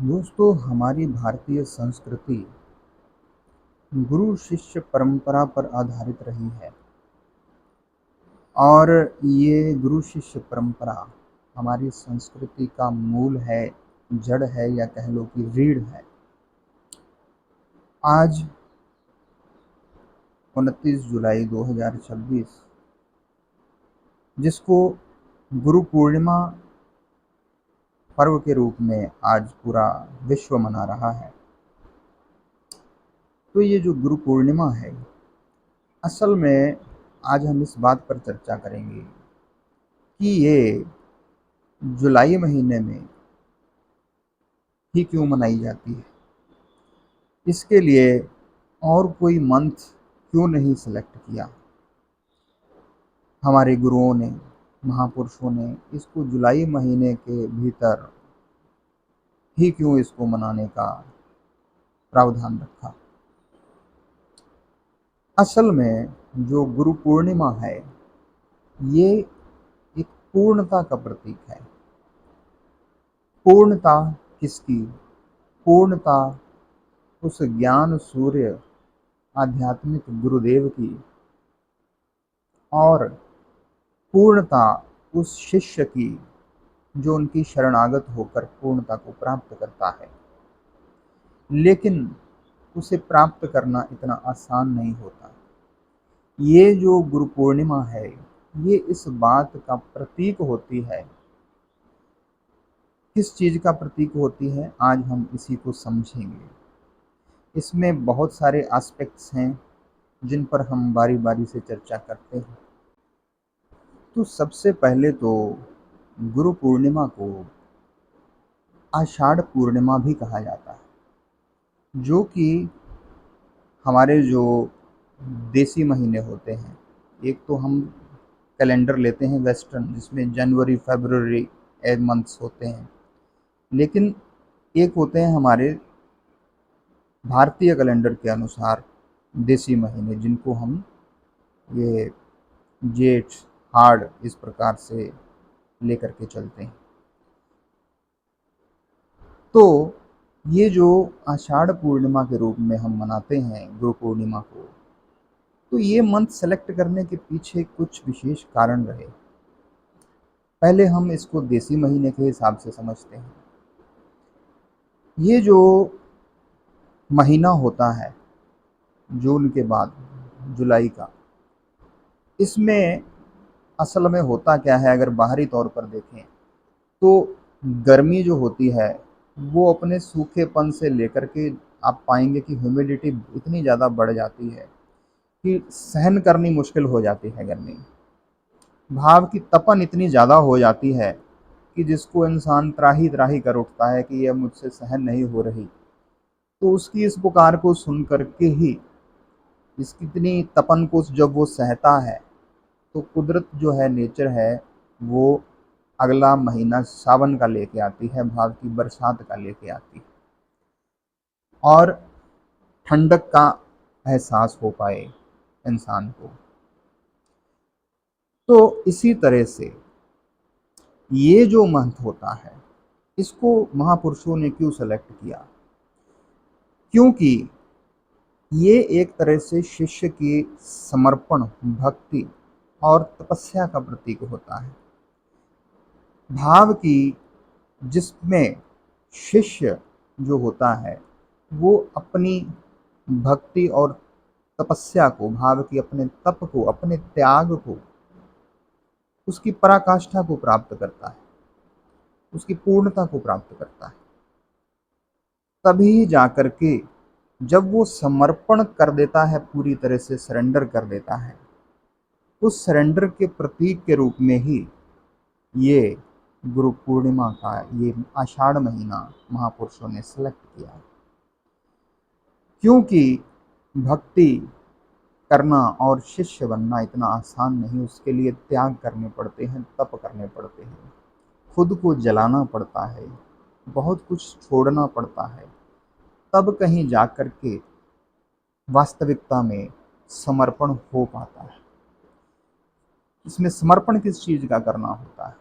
दोस्तों, हमारी भारतीय संस्कृति गुरु शिष्य परंपरा पर आधारित रही है। और ये गुरु शिष्य परंपरा हमारी संस्कृति का मूल है, जड़ है, या कह लो कि रीढ़ है। आज 29 जुलाई 2026, जिसको गुरु पूर्णिमा पर्व के रूप में आज पूरा विश्व मना रहा है। तो ये जो गुरु पूर्णिमा है, असल में आज हम इस बात पर चर्चा करेंगे कि ये जुलाई महीने में ही क्यों मनाई जाती है। इसके लिए और कोई मंथ क्यों नहीं सेलेक्ट किया। हमारे गुरुओं ने, महापुरुषों ने इसको जुलाई महीने के भीतर ही क्यों इसको मनाने का प्रावधान रखा। असल में जो गुरु पूर्णिमा है, ये एक पूर्णता का प्रतीक है। पूर्णता किसकी? पूर्णता उस ज्ञान सूर्य आध्यात्मिक गुरुदेव की, और पूर्णता उस शिष्य की जो उनकी शरणागत होकर पूर्णता को प्राप्त करता है। लेकिन उसे प्राप्त करना इतना आसान नहीं होता। ये जो गुरु पूर्णिमा है, ये इस बात का प्रतीक होती है। किस चीज का प्रतीक होती है, आज हम इसी को समझेंगे। इसमें बहुत सारे एस्पेक्ट्स हैं जिन पर हम बारी बारी से चर्चा करते हैं। तो सबसे पहले तो गुरु पूर्णिमा को आषाढ़ पूर्णिमा भी कहा जाता है, जो कि हमारे जो देसी महीने होते हैं। एक तो हम कैलेंडर लेते हैं वेस्टर्न, जिसमें जनवरी फरवरी मंथ्स होते हैं। लेकिन एक होते हैं हमारे भारतीय कैलेंडर के अनुसार देसी महीने, जिनको हम ये जेठ, हाड़, इस प्रकार से लेकर के चलते हैं। तो ये जो आषाढ़ पूर्णिमा के रूप में हम मनाते हैं गुरु पूर्णिमा को, तो ये मंथ सेलेक्ट करने के पीछे कुछ विशेष कारण रहे। पहले हम इसको देसी महीने के हिसाब से समझते हैं। ये जो महीना होता है जून के बाद, जुलाई का, इसमें असल में होता क्या है, अगर बाहरी तौर पर देखें तो गर्मी जो होती है वो अपने सूखेपन से लेकर के आप पाएंगे कि ह्यूमिडिटी इतनी ज़्यादा बढ़ जाती है कि सहन करनी मुश्किल हो जाती है। गर्मी, भाव की तपन इतनी ज़्यादा हो जाती है कि जिसको इंसान त्राही त्राही कर उठता है कि यह मुझसे सहन नहीं हो रही। तो उसकी इस पुकार को सुन करके ही, इसकी इतनी तपन को जब वो सहता है, तो कुदरत जो है, नेचर है, वो अगला महीना सावन का लेके आती है, भाव की बरसात का लेके आती है, और ठंडक का एहसास हो पाए इंसान को। तो इसी तरह से ये जो मंथ होता है, इसको महापुरुषों ने क्यों सेलेक्ट किया? क्योंकि ये एक तरह से शिष्य की समर्पण, भक्ति और तपस्या का प्रतीक होता है। भाव की, जिसमें शिष्य जो होता है वो अपनी भक्ति और तपस्या को, भाव की अपने तप को, अपने त्याग को, उसकी पराकाष्ठा को प्राप्त करता है, उसकी पूर्णता को प्राप्त करता है। तभी जाकर के जब वो समर्पण कर देता है, पूरी तरह से सरेंडर कर देता है, उस सरेंडर के प्रतीक के रूप में ही ये गुरु पूर्णिमा का ये आषाढ़ महीना महापुरुषों ने सेलेक्ट किया। क्योंकि भक्ति करना और शिष्य बनना इतना आसान नहीं, उसके लिए त्याग करने पड़ते हैं, तप करने पड़ते हैं, खुद को जलाना पड़ता है, बहुत कुछ छोड़ना पड़ता है, तब कहीं जाकर के वास्तविकता में समर्पण हो पाता है। इसमें समर्पण किस चीज का करना होता है?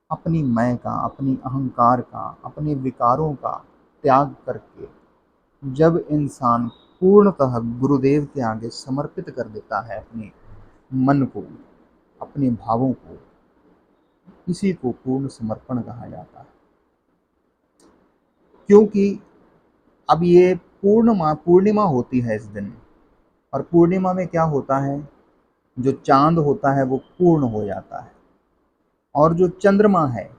अपनी मैं का, अपनी अहंकार का, अपने विकारों का त्याग करके जब इंसान पूर्णतः गुरुदेव के आगे समर्पित कर देता है अपने मन को, अपने भावों को, इसी को पूर्ण समर्पण कहा जाता है। क्योंकि अब ये पूर्णिमा होती है इस दिन, और पूर्णिमा में क्या होता है, जो चांद होता है वो पूर्ण हो जाता है, और जो चंद्रमा है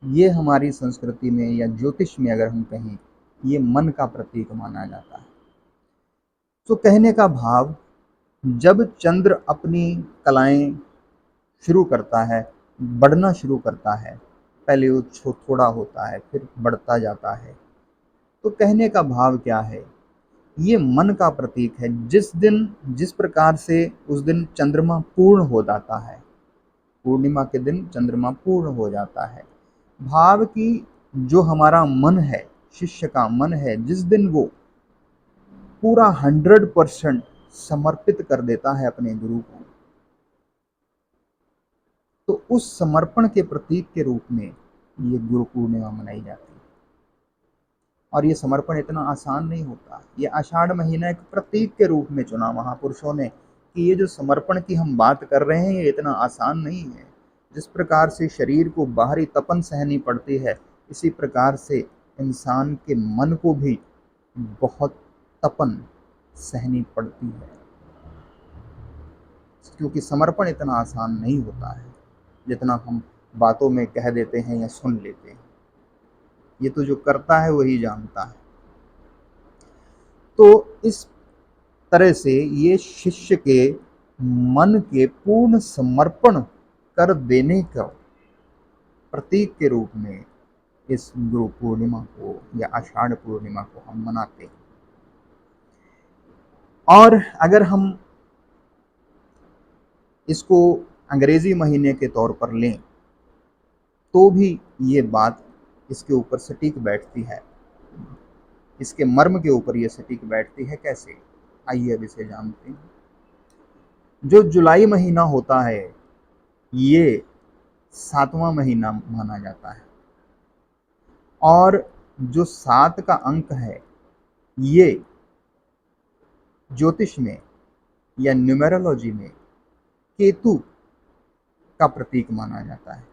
ये हमारी संस्कृति में या ज्योतिष में अगर हम कहें, ये मन का प्रतीक माना जाता है। तो कहने का भाव, जब चंद्र अपनी कलाएं शुरू करता है, बढ़ना शुरू करता है, पहले वो थोड़ा होता है फिर बढ़ता जाता है, तो कहने का भाव क्या है, ये मन का प्रतीक है। जिस प्रकार से उस दिन चंद्रमा पूर्ण हो जाता है, पूर्णिमा के दिन चंद्रमा पूर्ण हो जाता है, भाव की जो हमारा मन है, शिष्य का मन है, जिस दिन वो पूरा 100% समर्पित कर देता है अपने गुरु को, तो उस समर्पण के प्रतीक के रूप में ये गुरु पूर्णिमा मनाई जाती है। और ये समर्पण इतना आसान नहीं होता। ये आषाढ़ महीना एक प्रतीक के रूप में चुना महापुरुषों ने कि ये जो समर्पण की हम बात कर रहे हैं, ये इतना आसान नहीं है। जिस प्रकार से शरीर को बाहरी तपन सहनी पड़ती है, इसी प्रकार से इंसान के मन को भी बहुत तपन सहनी पड़ती है, क्योंकि समर्पण इतना आसान नहीं होता है जितना हम बातों में कह देते हैं या सुन लेते हैं। ये तो जो करता है वही जानता है। तो इस तरह से ये शिष्य के मन के पूर्ण समर्पण कर देने का प्रतीक के रूप में इस गुरु पूर्णिमा को या आषाढ़ पूर्णिमा को हम मनाते हैं। और अगर हम इसको अंग्रेजी महीने के तौर पर लें तो भी ये बात इसके ऊपर सटीक बैठती है, इसके मर्म के ऊपर ये सटीक बैठती है। कैसे, आइए अब इसे जानते हैं। जो जुलाई महीना होता है ये 7वां महीना माना जाता है, और जो 7 का अंक है ये ज्योतिष में या न्यूमेरोलॉजी में केतु का प्रतीक माना जाता है।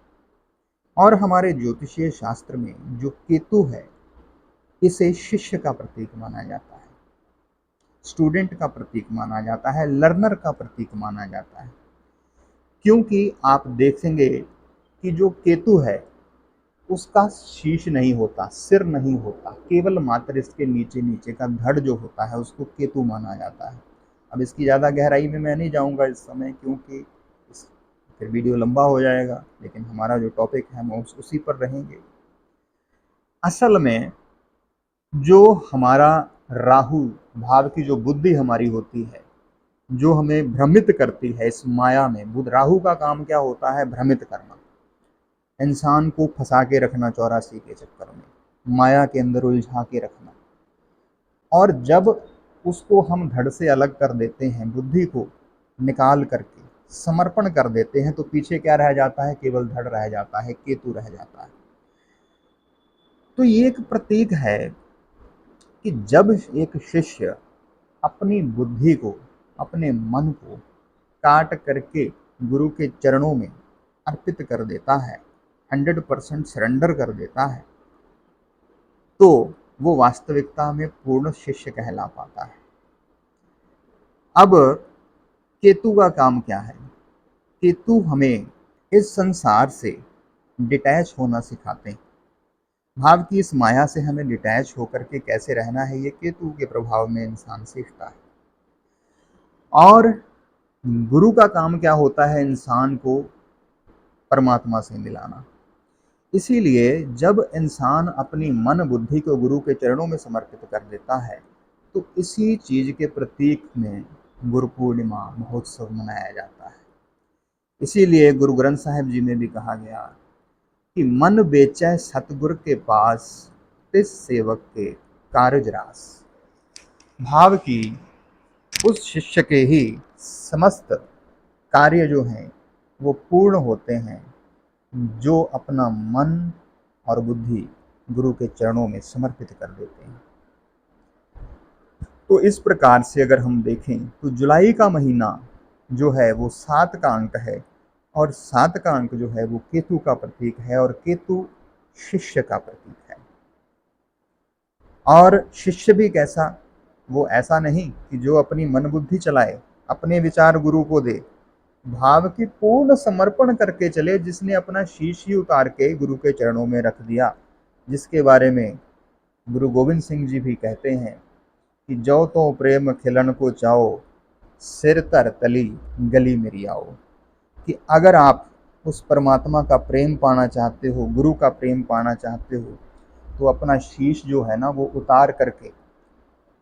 और हमारे ज्योतिषीय शास्त्र में जो केतु है इसे शिष्य का प्रतीक माना जाता है, स्टूडेंट का प्रतीक माना जाता है, लर्नर का प्रतीक माना जाता है। क्योंकि आप देखेंगे कि जो केतु है उसका शीश नहीं होता, सिर नहीं होता, केवल मात्र इसके नीचे नीचे का धड़ जो होता है उसको केतु माना जाता है। अब इसकी ज़्यादा गहराई में मैं नहीं जाऊंगा इस समय, क्योंकि फिर वीडियो लंबा हो जाएगा, लेकिन हमारा जो टॉपिक है हम उसी पर रहेंगे। असल में जो हमारा राहु भाव की जो बुद्धि हमारी होती है, जो हमें भ्रमित करती है इस माया में, बुध राहु का काम क्या होता है, भ्रमित करना, इंसान को फंसा के रखना, 84 के चक्कर में माया के अंदर उलझा के रखना। और जब उसको हम धड़ से अलग कर देते हैं, बुद्धि को निकाल करके समर्पण कर देते हैं, तो पीछे क्या रह जाता है, केवल धड़ रह जाता है, केतु रह जाता है। तो ये एक प्रतीक है कि जब एक शिष्य अपनी बुद्धि को, अपने मन को काट करके गुरु के चरणों में अर्पित कर देता है, 100% सरेंडर कर देता है, तो वो वास्तविकता में पूर्ण शिष्य कहला पाता है। अब केतु का काम क्या है, केतु हमें इस संसार से डिटैच होना सिखाते हैं। भाव की इस माया से हमें डिटैच होकर के कैसे रहना है, ये केतु के प्रभाव में इंसान सीखता है। और गुरु का काम क्या होता है, इंसान को परमात्मा से मिलाना। इसीलिए जब इंसान अपनी मन बुद्धि को गुरु के चरणों में समर्पित कर देता है, तो इसी चीज के प्रतीक में गुरु पूर्णिमा महोत्सव मनाया जाता है। इसीलिए गुरु ग्रंथ साहिब जी में भी कहा गया कि मन बेचै सतगुर के पास, तिस सेवक के कारज रास। भाव की उस शिष्य के ही समस्त कार्य जो हैं वो पूर्ण होते हैं, जो अपना मन और बुद्धि गुरु के चरणों में समर्पित कर देते हैं। तो इस प्रकार से अगर हम देखें तो जुलाई का महीना जो है वो 7 का अंक है, और 7 का अंक जो है वो केतु का प्रतीक है, और केतु शिष्य का प्रतीक है। और शिष्य भी कैसा? वो ऐसा नहीं कि जो अपनी मन बुद्धि चलाए, अपने विचार गुरु को दे, भाव की पूर्ण समर्पण करके चले, जिसने अपना शीश ही उतार के गुरु के चरणों में रख दिया, जिसके बारे में गुरु गोविंद सिंह जी भी कहते हैं कि जो तो प्रेम खिलन को चाहो, सिर तर तली गली मेरी आओ। कि अगर आप उस परमात्मा का प्रेम पाना चाहते हो, गुरु का प्रेम पाना चाहते हो, तो अपना शीश जो है ना वो उतार करके,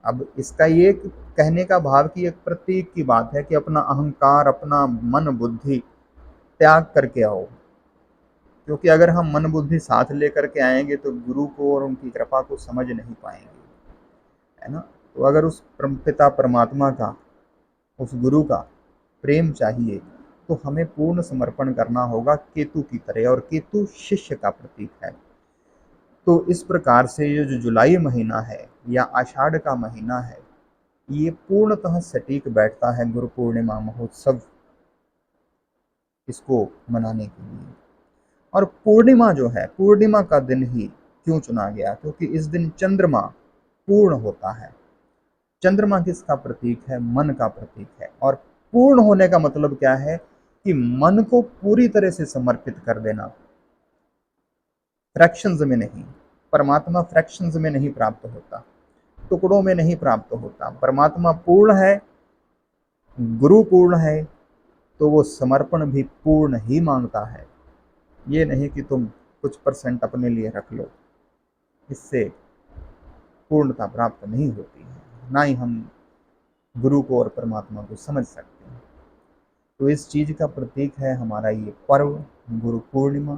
अब इसका ये कहने का भाव कि एक प्रतीक की बात है कि अपना अहंकार, अपना मन बुद्धि त्याग करके आओ। क्योंकि अगर हम मन बुद्धि साथ लेकर के आएंगे तो गुरु को और उनकी कृपा को समझ नहीं पाएंगे, है ना। तो अगर उस पिता परमात्मा का, उस गुरु का प्रेम चाहिए तो हमें पूर्ण समर्पण करना होगा केतु की तरह, और केतु शिष्य का प्रतीक है। तो इस प्रकार से ये जो जुलाई महीना है या आषाढ़ का महीना है, ये पूर्णतः सटीक बैठता है गुरु पूर्णिमा महोत्सव इसको मनाने के लिए। और पूर्णिमा जो है, पूर्णिमा का दिन ही क्यों चुना गया? क्योंकि इस दिन चंद्रमा पूर्ण होता है। चंद्रमा किसका प्रतीक है? मन का प्रतीक है। और पूर्ण होने का मतलब क्या है? कि मन को पूरी तरह से समर्पित कर देना, फ्रैक्शंस में नहीं। परमात्मा फ्रैक्शंस में नहीं प्राप्त होता, टुकड़ों में नहीं प्राप्त होता। परमात्मा पूर्ण है, गुरु पूर्ण है, तो वो समर्पण भी पूर्ण ही मांगता है। ये नहीं कि तुम कुछ परसेंट अपने लिए रख लो, इससे पूर्णता प्राप्त नहीं होती है, ना ही हम गुरु को और परमात्मा को समझ सकते हैं। तो इस चीज का प्रतीक है हमारा ये पर्व, गुरु पूर्णिमा।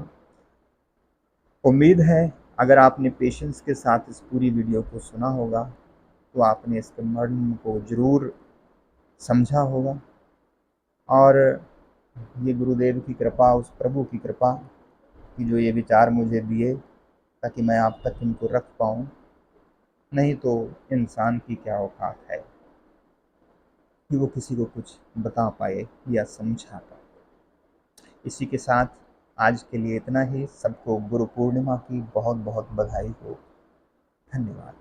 उम्मीद है अगर आपने पेशेंस के साथ इस पूरी वीडियो को सुना होगा तो आपने इसके मर्म को जरूर समझा होगा, और ये गुरुदेव की कृपा, उस प्रभु की कृपा कि जो ये विचार मुझे दिए ताकि मैं आप तक इनको रख पाऊँ। नहीं तो इंसान की क्या औकात है कि वो किसी को कुछ बता पाए या समझा पाए। इसी के साथ आज के लिए इतना ही। सबको गुरु पूर्णिमा की बहुत बहुत बधाई हो। धन्यवाद।